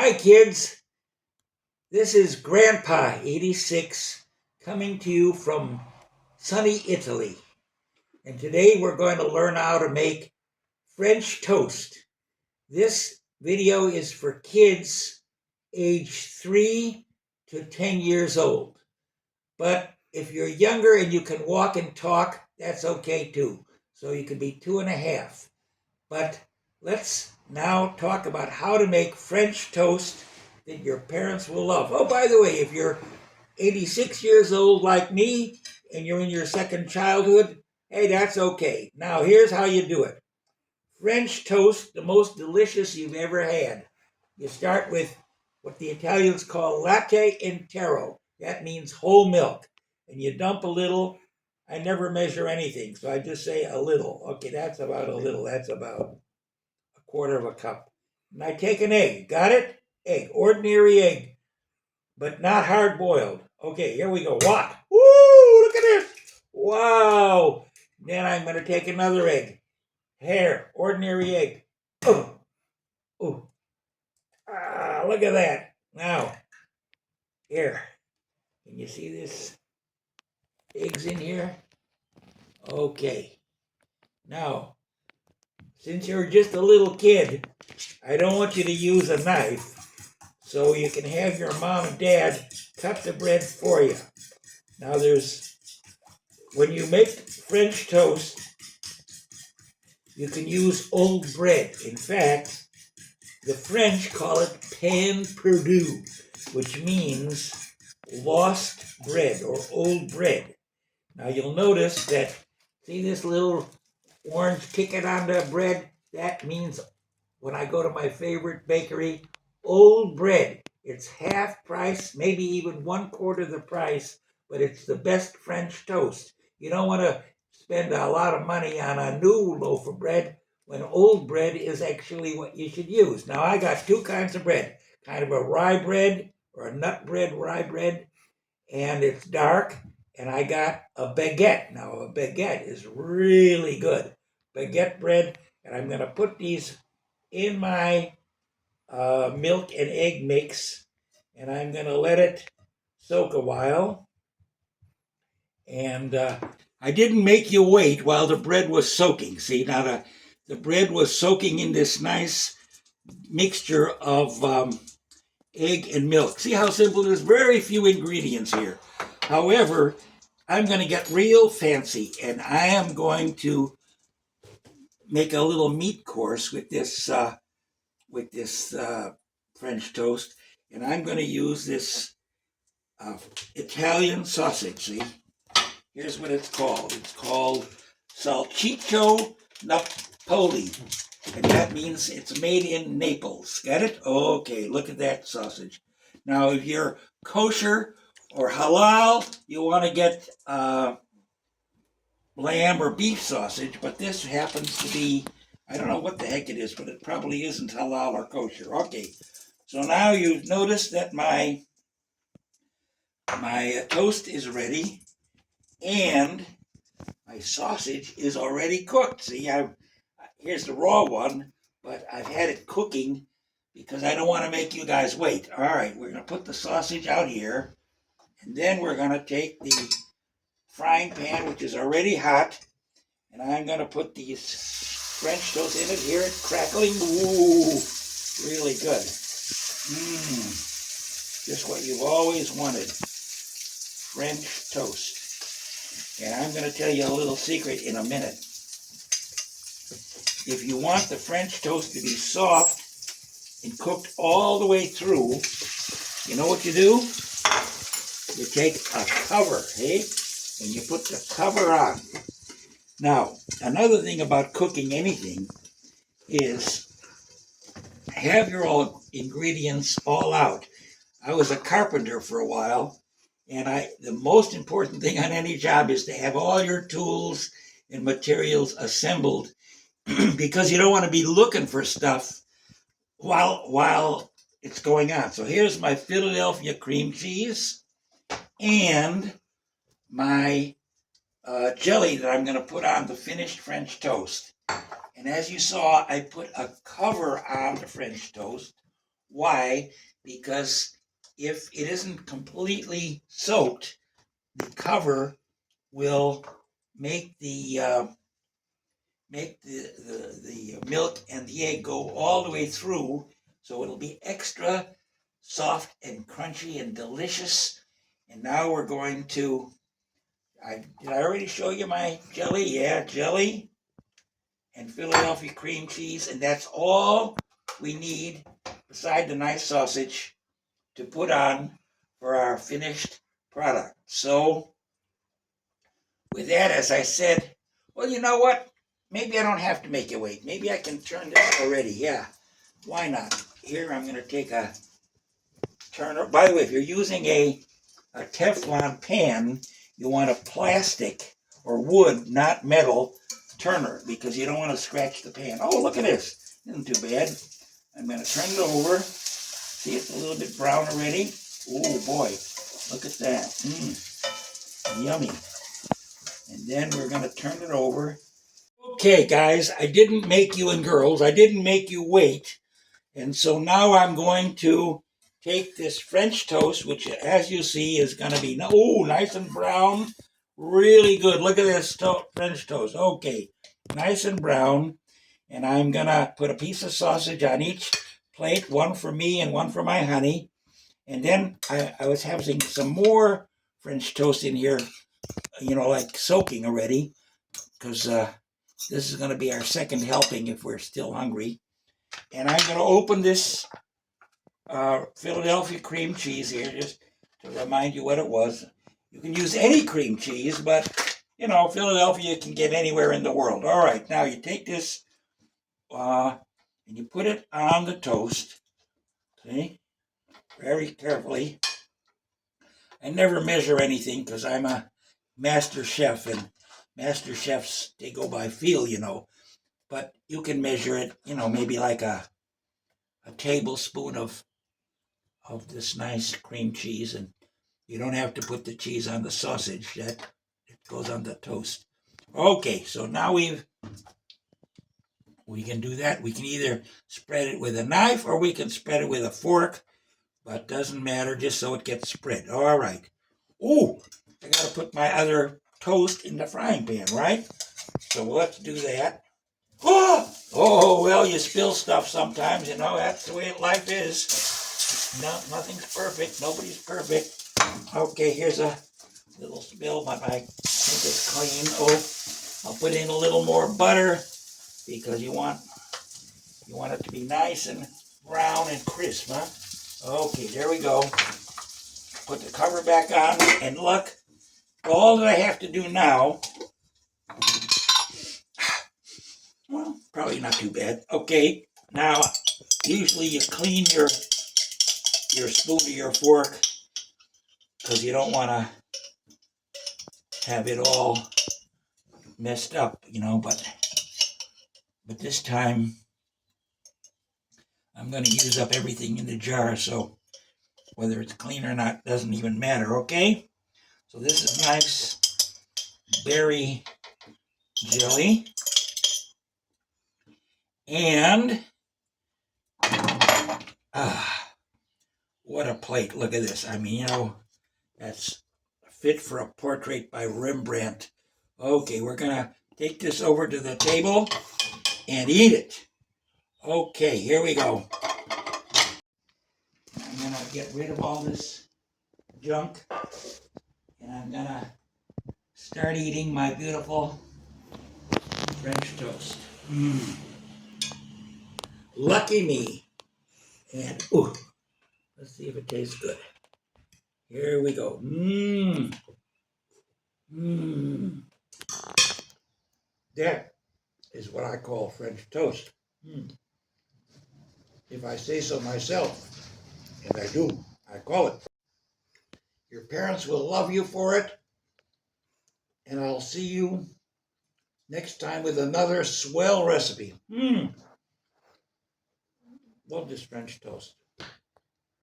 Hi kids, this is Grandpa 86 coming to you from sunny Italy. And today we're going to learn how to make French toast. This video is for kids age 3 to 10 years old. But if you're younger and you can walk and talk, that's okay too. So you can be 2.5. But let's now talk about how to make French toast that your parents will love. Oh, by the way, if you're 86 years old like me and you're in your second childhood, hey, that's okay. Now, here's how you do it. French toast, the most delicious you've ever had. You start with what the Italians call latte intero. That means whole milk. And you dump a little. I never measure anything, so I just say a little. Okay, that's about a little. That's about a quarter of a cup. And I take an egg. Got it? Egg. Ordinary egg. But not hard boiled. Okay, here we go. What? Woo! Look at this. Wow. Then I'm going to take another egg. Here, ordinary egg. Oh. Oh. Ah, look at that. Now, here. Can you see this? Eggs in here? Okay. Now, since you're just a little kid, I don't want you to use a knife. So you can have your mom and dad cut the bread for you. Now when you make French toast, you can use old bread. In fact, the French call it pain perdu, which means lost bread or old bread. Now you'll notice that, see this little orange ticket on the bread? That means when I go to my favorite bakery, old bread. It's half price, maybe even 1/4 the price, but it's the best French toast. You don't want to spend a lot of money on a new loaf of bread when old bread is actually what you should use. Now I got two kinds of bread, kind of a rye bread or a nut bread, rye bread, and it's dark, and I got a baguette. Now a baguette is really good. Baguette bread, and I'm going to put these in my milk and egg mix, and I'm going to let it soak a while. And I didn't make you wait while the bread was soaking. See, now the bread was soaking in this nice mixture of egg and milk. See how simple it is? Very few ingredients here. However, I'm going to get real fancy, and I am going to make a little meat course with this French toast, and I'm going to use this Italian sausage. See, here's what it's called. It's called salsiccio Napoli, and that means it's made in Naples. Got it? Okay, look at that sausage. Now, if you're kosher or halal, you want to get lamb or beef sausage, but this happens to be, I don't know what the heck it is, but it probably isn't halal or kosher. Okay, so now you've noticed that my toast is ready, and my sausage is already cooked. See, here's the raw one, but I've had it cooking because I don't want to make you guys wait. All right, we're going to put the sausage out here, and then we're going to take the frying pan, which is already hot, and I'm going to put these French toast in it. Hear it crackling? Ooh, really good. Just what you've always wanted. French toast. And I'm going to tell you a little secret in a minute. If you want the French toast to be soft and cooked all the way through, you know what you do? You take a cover, hey? And you put the cover on. Now, another thing about cooking anything is have your all ingredients all out. I was a carpenter for a while, and the most important thing on any job is to have all your tools and materials assembled because you don't want to be looking for stuff while it's going on. So here's my Philadelphia cream cheese and my jelly that I'm going to put on the finished French toast. And as you saw, I put a cover on the French toast Why? Because if it isn't completely soaked, the cover will make the milk and the egg go all the way through, so it'll be extra soft and crunchy and delicious. And now we're going to, did I already show you my jelly? Yeah, jelly and Philadelphia cream cheese, and that's all we need beside the nice sausage to put on for our finished product. So with that, as I said, well, you know what? Maybe I don't have to make it wait. Maybe I can turn this already. Yeah, why not? Here, I'm going to take a turner. By the way, if you're using a Teflon pan, you want a plastic or wood, not metal, turner, because you don't want to scratch the pan. Oh, look at this. Isn't too bad. I'm going to turn it over. See, it's a little bit brown already. Oh, boy. Look at that. Yummy. And then we're going to turn it over. Okay, guys, I didn't make you, and girls, I didn't make you wait. And so now I'm going to take this French toast, which, as you see, is going to be, nice and brown. Really good. Look at this French toast. Okay, nice and brown. And I'm going to put a piece of sausage on each plate, one for me and one for my honey. And then I was having some more French toast in here, like soaking already, because this is going to be our second helping if we're still hungry. And I'm going to open this Philadelphia cream cheese here, just to remind you what it was. You can use any cream cheese, but, Philadelphia you can get anywhere in the world. All right, now you take this and you put it on the toast. See? Very carefully. I never measure anything because I'm a master chef, and master chefs, they go by feel, But you can measure it, maybe like a tablespoon of this nice cream cheese, and you don't have to put the cheese on the sausage. It goes on the toast. Okay, so now we can do that. We can either spread it with a knife or we can spread it with a fork, but doesn't matter, just so it gets spread. All right. Oh, I got to put my other toast in the frying pan, right? So let's do that. Oh, well, you spill stuff sometimes, that's the way life is. No, nothing's perfect. Nobody's perfect. Okay, here's a little spill, but I think it's clean. Oh, I'll put in a little more butter because you want it to be nice and brown and crisp, huh? Okay, there we go. Put the cover back on, and look, all that I have to do now, well, probably not too bad. Okay, now, usually you clean your spoon or your fork because you don't want to have it all messed up, but this time I'm going to use up everything in the jar, so whether it's clean or not doesn't even matter, okay? So this is nice berry jelly. And, what a plate. Look at this. I mean, that's fit for a portrait by Rembrandt. Okay, we're going to take this over to the table and eat it. Okay, here we go. I'm going to get rid of all this junk, and I'm going to start eating my beautiful French toast. Lucky me. And, let's see if it tastes good. Here we go. That is what I call French toast. If I say so myself, and I do, I call it. Your parents will love you for it, and I'll see you next time with another swell recipe. Love this French toast.